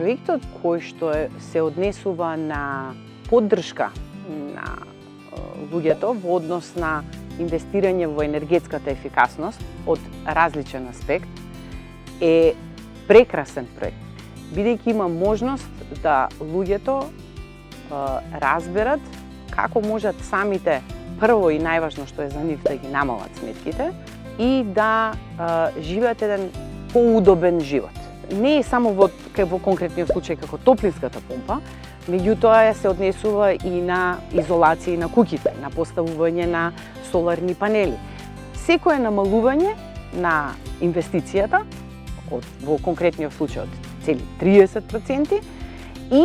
проектот кој што се однесува на поддршка на луѓето во однос на инвестирање во енергетската ефикасност од различен аспект е прекрасен проект, бидејќи има можност да луѓето разберат како можат самите, прво и најважно што е за нив, да ги намалат сметките и да живеат еден поудобен живот. Не е само во конкретниот случај како топлинската помпа, меѓутоа се однесува и на изолација на куќите, на поставување на соларни панели. Секое намалување на инвестицијата, во конкретниот случај од цели 30%, и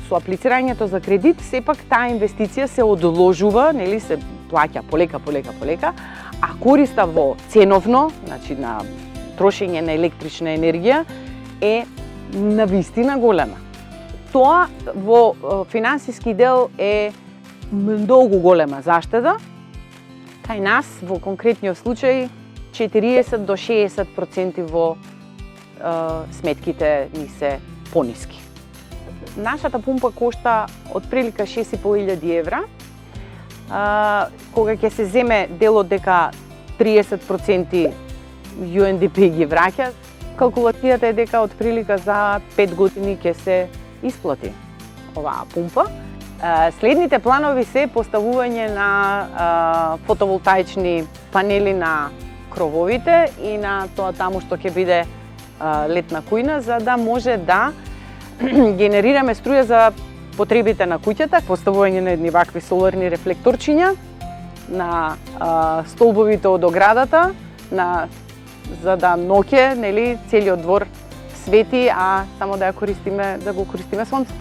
со аплицирањето за кредит, сепак таа инвестиција се одложува, нели, се плаќа полека, а користа во ценовно, значи на трошење на електрична енергија, е навистина голема. Тоа во финансиски дел е многу голема заштеда. Кај нас во конкретниот случај 40 до 60% во сметките ни се пониски. Нашата помпа кошта отприлика 6.500 евра. Кога ќе се земе делот дека 30% UNDP ги враќа, калкулацијата е дека отприлика за 5 години ќе се исплати оваа помпа. Следните планови се поставување на фотоволтаични панели на крововите и на тоа таму што ќе биде летна кујна, за да може да генерираме струја за потребите на куќата, поставување на едни вакви соларни рефлекторчиња на столбовите од оградата, за да ноќе, нели, целиот двор свети, а само да го користиме сонцето.